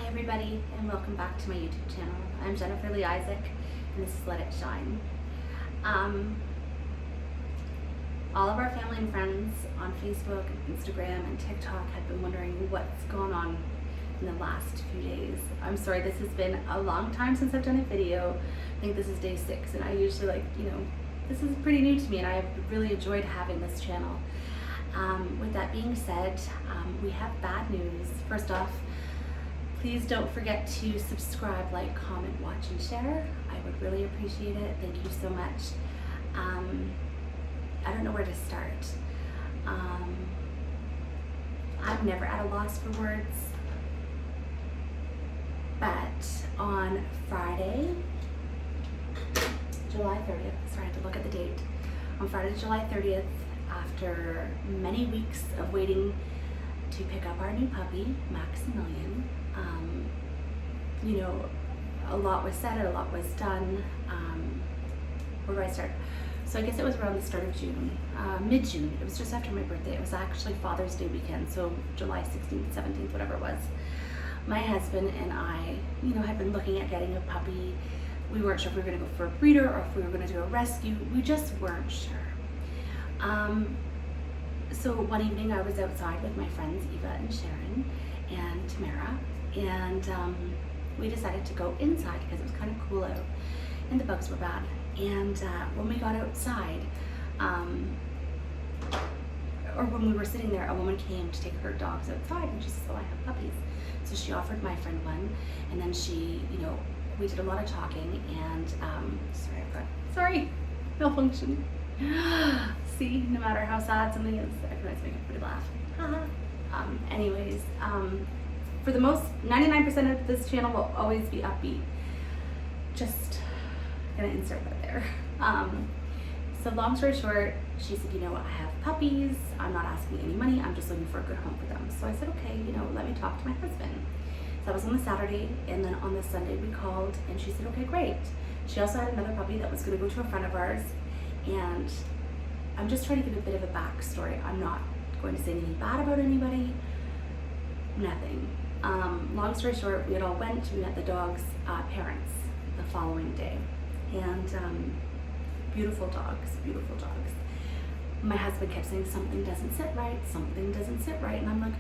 everybody, and welcome back to my YouTube channel. I'm Jennifer Lee Isaac, and this is Let It Shine. All of our family and friends on Facebook, Instagram, and TikTok have been wondering what's going on in the last few days. I'm sorry, this has been a long time since I've done a video. I think this is day 6, and I usually this is pretty new to me, and I've really enjoyed having this channel. With that being said, we have bad news. First off, please don't forget to subscribe, like, comment, watch, and share. I would really appreciate it. Thank you so much. I don't know where to start. I'm never at a loss for words, but on Friday, July 30th, sorry, I had to look at the date. On Friday, July 30th, after many weeks of waiting to pick up our new puppy, Maximillion, a lot was said, a lot was done. Where do I start? So I guess it was around the start of June, mid-June. It was just after my birthday. It was actually Father's Day weekend, so July 16th, 17th, whatever it was. My husband and I, had been looking at getting a puppy. We weren't sure if we were gonna go for a breeder or if we were gonna do a rescue. We just weren't sure. So one evening I was outside with my friends Eva and Sharon and Tamara, and we decided to go inside because it was kind of cool out and the bugs were bad. And when we got outside, or when we were sitting there, a woman came to take her dogs outside, and she said, "Oh, I have puppies." So she offered my friend one, and then she, we did a lot of talking, and sorry, malfunction. See, no matter how sad something is, I can always make everybody laugh. Anyways, for the most, 99% of this channel will always be upbeat. Just gonna insert that there. So long story short, she said, I have puppies, I'm not asking any money, I'm just looking for a good home for them. So I said, okay, let me talk to my husband. So that was on the Saturday, and then on the Sunday we called, and she said, okay, great. She also had another puppy that was gonna go to a friend of ours, and I'm just trying to give a bit of a backstory. I'm not going to say anything bad about anybody, nothing. Long story short, we had all went, we met the dog's parents the following day, and beautiful dogs, beautiful dogs. My husband kept saying, something doesn't sit right, and I'm like,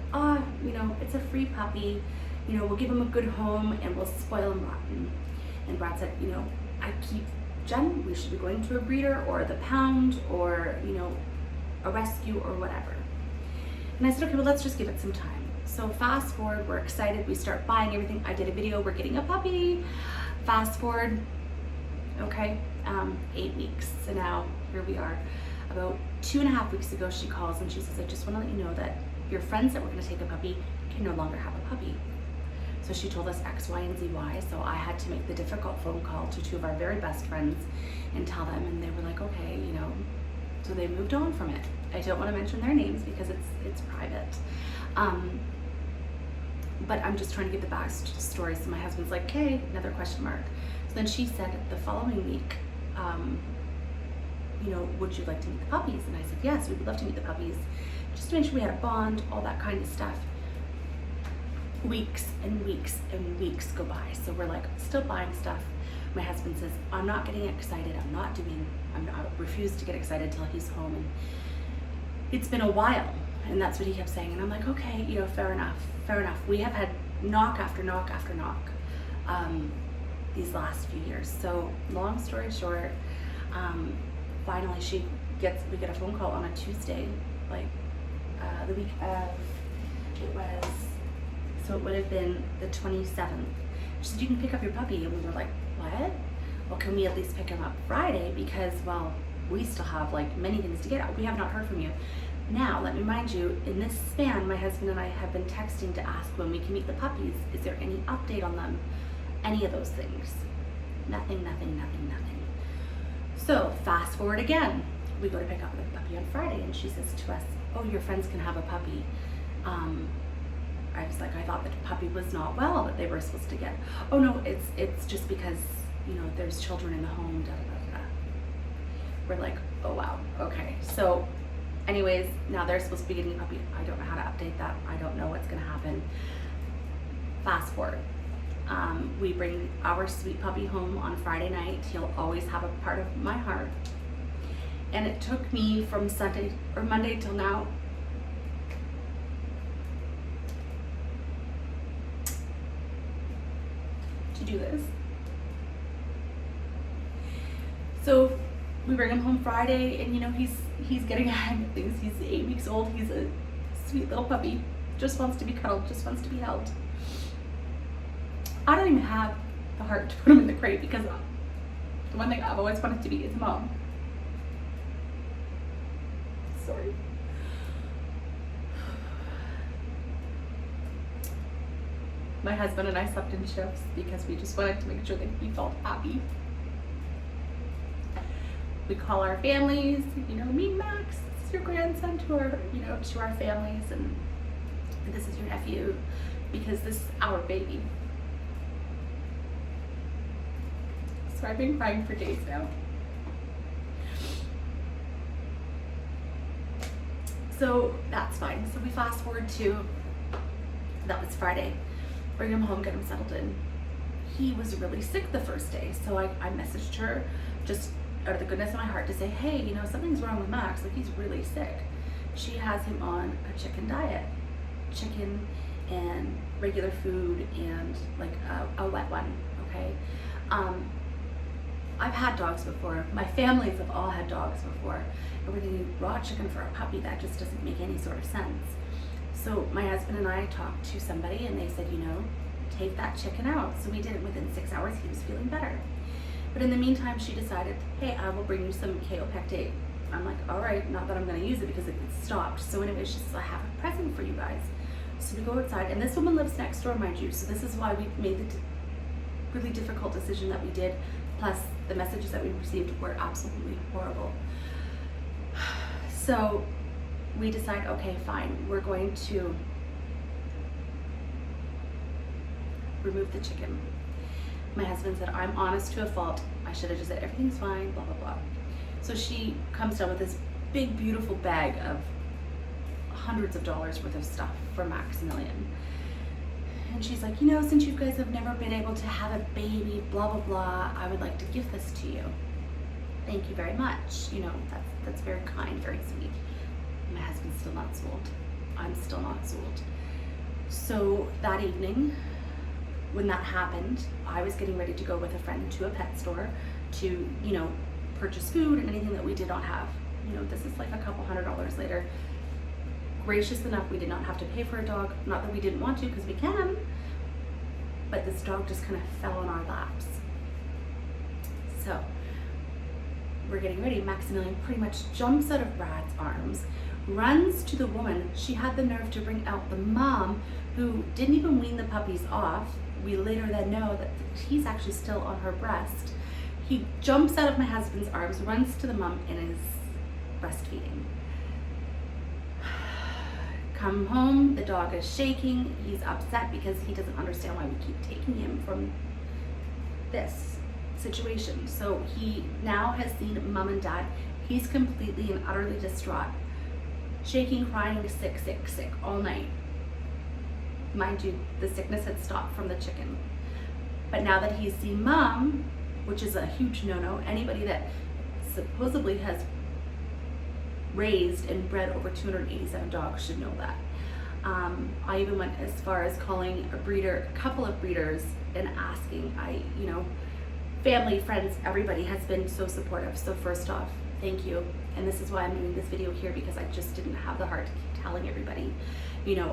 it's a free puppy, we'll give him a good home and we'll spoil him rotten. And Brad said, I keep Jen, we should be going to a breeder or the pound or, a rescue or whatever. And I said, okay, well, let's just give it some time. So fast forward, we're excited, we start buying everything. I did a video, we're getting a puppy. Fast forward, okay, 8 weeks. So now here we are. About 2.5 weeks ago, she calls and she says, I just want to let you know that your friends that were going to take a puppy can no longer have a puppy. So she told us X, Y, and Z, Y. So I had to make the difficult phone call to 2 of our very best friends and tell them, and they were like, okay, so they moved on from it. I don't want to mention their names because it's private. But I'm just trying to get the backstory. So my husband's like, okay, another question mark. So then she said the following week, would you like to meet the puppies? And I said, yes, we would love to meet the puppies, just to make sure we had a bond, all that kind of stuff. Weeks and weeks and weeks go by. So we're like still buying stuff. My husband says, I'm not getting excited. I refuse to get excited till he's home. And it's been a while. And that's what he kept saying. And I'm like, okay, fair enough. We have had knock after knock after knock these last few years. So long story short, finally we get a phone call on a Tuesday, the week of, it would have been the 27th. She said, you can pick up your puppy. And we were like, what? Well, can we at least pick him up Friday? Because, well, we still have many things to get out. We have not heard from you. Now, let me remind you, in this span, my husband and I have been texting to ask when we can meet the puppies. Is there any update on them? Any of those things? Nothing. So fast forward again. We go to pick up the puppy on Friday, and she says to us, oh, your friends can have a puppy. I was like, I thought the puppy was not well that they were supposed to get. Oh no, it's just because, there's children in the home, da da da da. We're like, oh wow, okay. So anyways, now they're supposed to be getting a puppy. I don't know how to update that. I don't know what's gonna happen. Fast forward. We bring our sweet puppy home on Friday night. He'll always have a part of my heart. And it took me from Monday till now to do this. So we bring him home Friday, and he's getting a hang of things. He's 8 weeks old. He's a sweet little puppy. Just wants to be cuddled, just wants to be held. I don't even have the heart to put him in the crate because the one thing I've always wanted to be is a mom. Sorry. My husband and I slept in shifts because we just wanted to make sure that he felt happy. We call our families, meet Max, this is your grandson, to our families, and this is your nephew, because this is our baby. So I've been crying for days now. So that's fine. So we fast forward to, that was Friday. Bring him home, get him settled in. He was really sick the first day. So I messaged her just out of the goodness of my heart to say, hey, something's wrong with Max. Like, he's really sick. She has him on a chicken diet. Chicken and regular food and like a wet one, okay? I've had dogs before. My families have all had dogs before. And we're gonna do raw chicken for a puppy. That just doesn't make any sort of sense. So my husband and I talked to somebody and they said, take that chicken out. So we did it. Within 6 hours, he was feeling better. But in the meantime, she decided, hey, I will bring you some kaopectate. I'm like, all right, not that I'm gonna use it because it stopped. So anyway, she says, I have a present for you guys. So we go outside, and this woman lives next door, mind you. So this is why we made the really difficult decision that we did. Plus, the messages that we received were absolutely horrible. So we decide, okay, fine, we're going to remove the chicken. My husband said, I'm honest to a fault. I should have just said, everything's fine, blah, blah, blah. So she comes down with this big, beautiful bag of hundreds of dollars worth of stuff for Maximillion. And she's like, since you guys have never been able to have a baby, blah, blah, blah, I would like to give this to you. Thank you very much. That's very kind, very sweet. My husband's still not sold. I'm still not sold. So that evening, when that happened, I was getting ready to go with a friend to a pet store to, purchase food and anything that we did not have. This is like a couple $100s later. Gracious enough, we did not have to pay for a dog. Not that we didn't want to, because we can, but this dog just kind of fell on our laps. So we're getting ready. Maximillion pretty much jumps out of Brad's arms, runs to the woman. She had the nerve to bring out the mom, who didn't even wean the puppies off. We later then know that he's actually still on her breast. He jumps out of my husband's arms, runs to the mom, and is breastfeeding. Come home, the dog is shaking. He's upset because he doesn't understand why we keep taking him from this situation. So he now has seen mom and dad. He's completely and utterly distraught, shaking, crying, sick, sick, sick all night. Mind you, the sickness had stopped from the chicken. But now that he's seen mom, which is a huge no-no, anybody that supposedly has raised and bred over 287 dogs should know that. I even went as far as calling a couple of breeders and asking. Family, friends, everybody has been so supportive. So first off, thank you. And this is why I'm doing this video here, because I just didn't have the heart to keep telling everybody.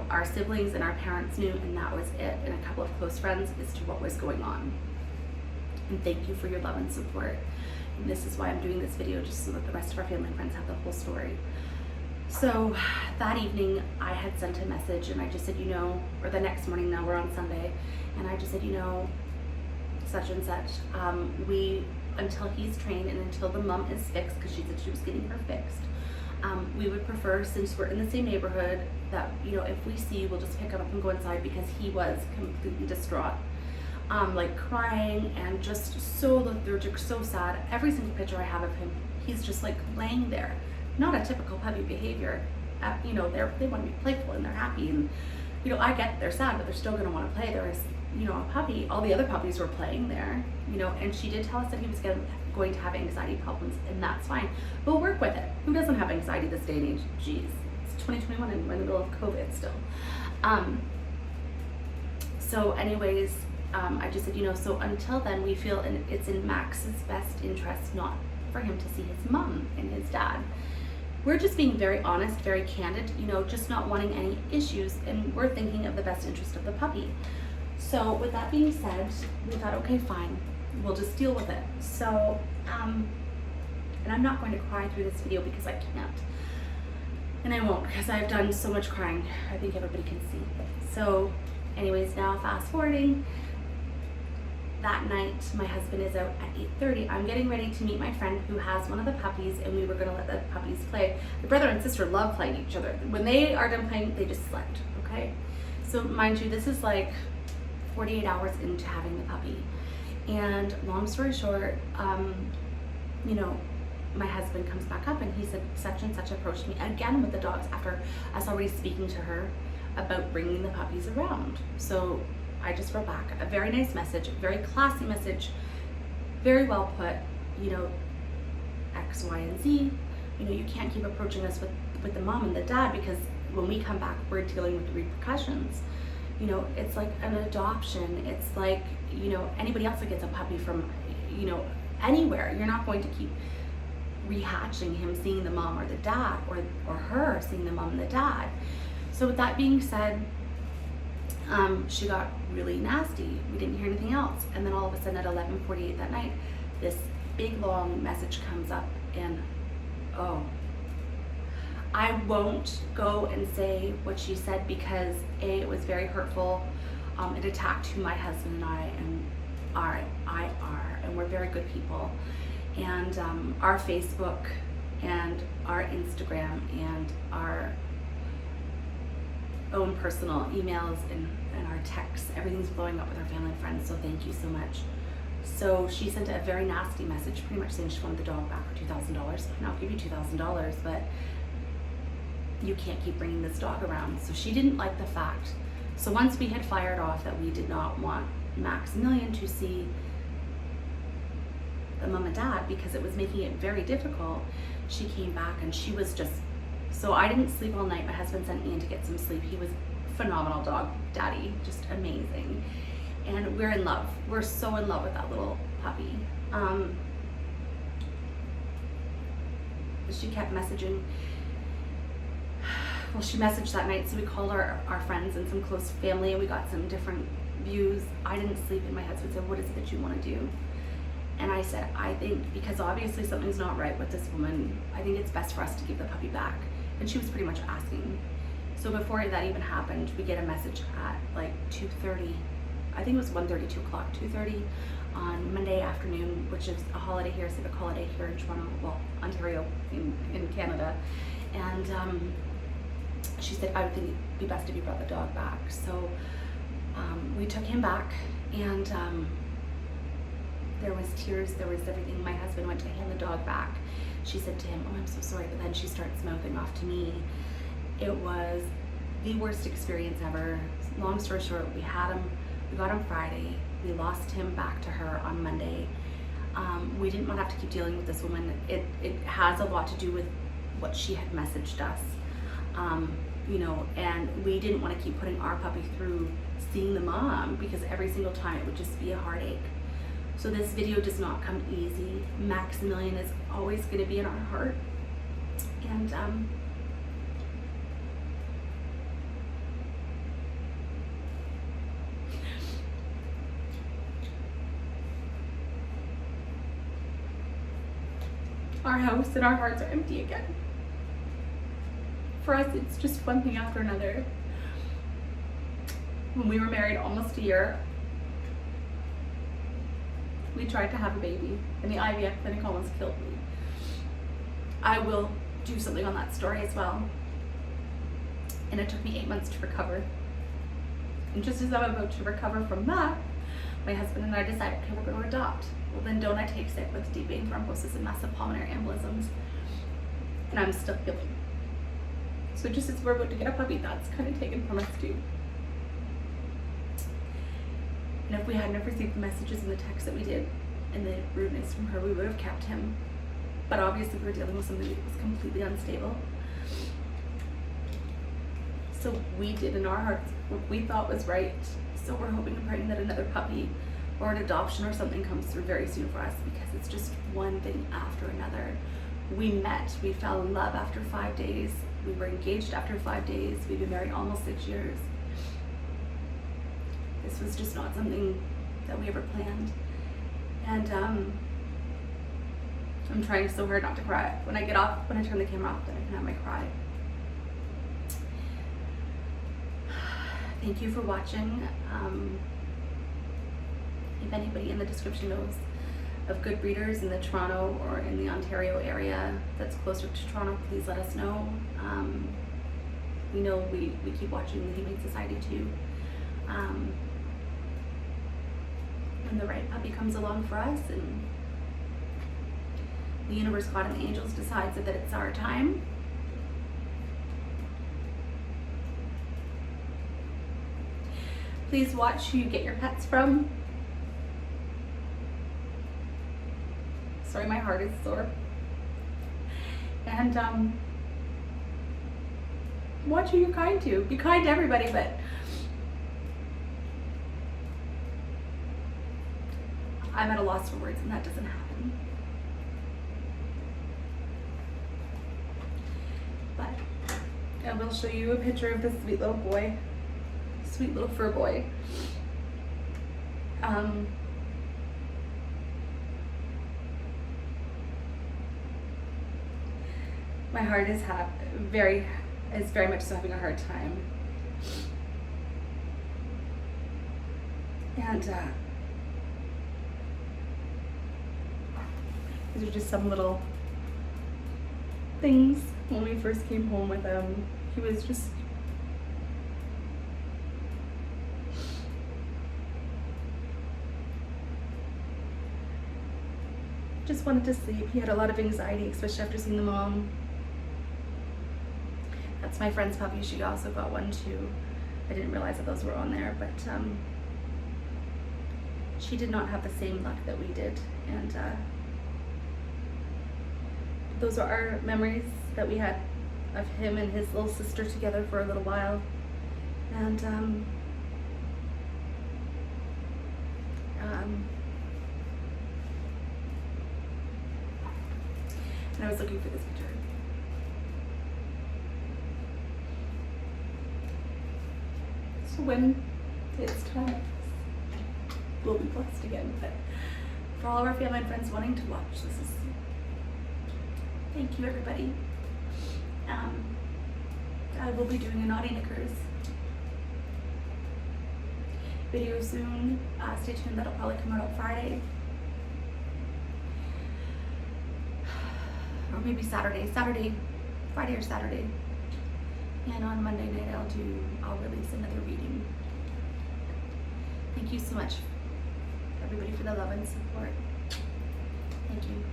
Our siblings and our parents knew, and that was it, and a couple of close friends as to what was going on. And thank you for your love and support. And this is why I'm doing this video, just so that the rest of our family and friends have the whole story. So that evening, I had sent a message, and I just said, or the next morning, now we're on Sunday, and I just said, such and such, until he's trained and until the mom is fixed, because she said she was getting her fixed, we would prefer, since we're in the same neighborhood, that, if we see you, we'll just pick him up and go inside, because he was completely distraught. Like crying and just so lethargic, so sad. Every single picture I have of him, he's just like laying there. Not a typical puppy behavior. They want to be playful and they're happy, and you know, I get they're sad, but they're still gonna wanna play. There was, you know, a puppy, all the other puppies were playing there, you know, and she did tell us that he was going to have anxiety problems, and that's fine. We'll work with it. Who doesn't have anxiety this day and age? Jeez, it's 2021 and we're in the middle of COVID still. So anyways, I just said, you know, so until then we feel it's in Max's best interest not for him to see his mom and his dad. We're just being very honest, very candid, you know, just not wanting any issues, and we're thinking of the best interest of the puppy. So with that being said, we thought, okay, fine, we'll just deal with it. So, and I'm not going to cry through this video because I can't. And I won't, because I've done so much crying. I think everybody can see. So anyways, now fast forwarding, that night my husband is out at 8:30. I'm getting ready to meet my friend who has one of the puppies, and we were gonna let the puppies play. The brother and sister love playing each other. When they are done playing, they just slept, okay? So mind you, this is like 48 hours into having the puppy. And long story short, you know, my husband comes back up and he said, such and such approached me again with the dogs after us already speaking to her about bringing the puppies around. So I just wrote back a very nice message, very classy message, very well put, you know, X, Y, and Z. You know, you can't keep approaching us with the mom and the dad, because when we come back, we're dealing with the repercussions. You know, it's like an adoption. It's like, you know, anybody else that gets a puppy from, you know, anywhere, you're not going to keep rehatching him seeing the mom or the dad, or her seeing the mom and the dad. So with that being said, she got really nasty. We didn't hear anything else. And then all of a sudden at 11:48 that night, this big long message comes up, and oh, I won't go and say what she said, because A, it was very hurtful. It attacked who my husband and I are, and we're very good people. And our Facebook and our Instagram and our own personal emails and our texts, everything's blowing up with our family and friends, so thank you so much. So she sent a very nasty message, pretty much saying she wanted the dog back for $2,000. And I'll give you $2,000, but you can't keep bringing this dog around. So she didn't like the fact. So once we had fired off that we did not want Maximillion to see the mom and dad because it was making it very difficult, she came back and she was just, so I didn't sleep all night. My husband sent Ian to get some sleep. He was a phenomenal dog daddy, just amazing. And we're in love. We're so in love with that little puppy. She kept messaging. Well, she messaged that night, so we called our friends and some close family, and we got some different views. I didn't sleep, and my husband said, what is it that you want to do? And I said, I think, because obviously something's not right with this woman, I think it's best for us to give the puppy back. And she was pretty much asking. So before that even happened, we get a message at like 2:30. I think it was 1:30, 2 o'clock, 2:30 on Monday afternoon, which is a holiday here, civic holiday here in Toronto, well, Ontario in Canada. And she said, I would think it'd be best if you brought the dog back. So we took him back, and there was tears, there was everything. My husband went to hand the dog back. She said to him, oh, I'm so sorry, but then she starts mouthing off to me. It was the worst experience ever. Long story short, we got him Friday. We lost him back to her on Monday. We didn't want to have to keep dealing with this woman. It has a lot to do with what she had messaged us. You know, and we didn't want to keep putting our puppy through seeing the mom, because every single time it would just be a heartache. So this video does not come easy. Maximillion is always going to be in our heart. And our house and our hearts are empty again. For us, it's just one thing after another. When we were married almost a year, we tried to have a baby, and the IVF clinic almost killed me. I will do something on that story as well. And it took me 8 months to recover. And just as I'm about to recover from that, my husband and I decided, okay, we're going to adopt. Well, then don't I take sick with deep vein thrombosis and massive pulmonary embolisms? And I'm still healing. So just as we're about to get a puppy, that's kind of taken from us too. And if we hadn't received the messages and the texts that we did and the rudeness from her, we would have kept him. But obviously we were dealing with something that was completely unstable. So we did in our hearts what we thought was right. So we're hoping and praying that another puppy or an adoption or something comes through very soon for us, because it's just one thing after another. We met, we fell in love after 5 days. We were engaged after 5 days. We've been married almost 6 years. This was just not something that we ever planned. And I'm trying so hard not to cry. When I turn the camera off, then I can have my cry. Thank you for watching. If anybody in the description knows of good breeders in the Toronto or in the Ontario area that's closer to Toronto, please let us know. We know we keep watching the Humane Society too. When the right puppy comes along for us and the universe, God, and the angels decides that it's our time, please watch who you get your pets from. Sorry, my heart is sore. And watch who you're kind to. Be kind to everybody, but I'm at a loss for words, and that doesn't happen. But I will show you a picture of this sweet little boy, sweet little fur boy. My heart is very much so having a hard time. And these are just some little things. When we first came home with him, he was just wanted to sleep. He had a lot of anxiety, especially after seeing the mom. That's my friend's puppy. She also got one too. I didn't realize that those were on there, but she did not have the same luck that we did. And those are our memories that we had of him and his little sister together for a little while. And I was looking for this picture. So when it's time, we'll be blessed again. But for all of our family and friends wanting to watch, this is, thank you everybody. I will be doing a Naughty Knickers video soon. Stay tuned, that'll probably come out on Friday. Or maybe Friday or Saturday. And on Monday night I'll release another reading. Thank you so much, everybody, for the love and support. Thank you.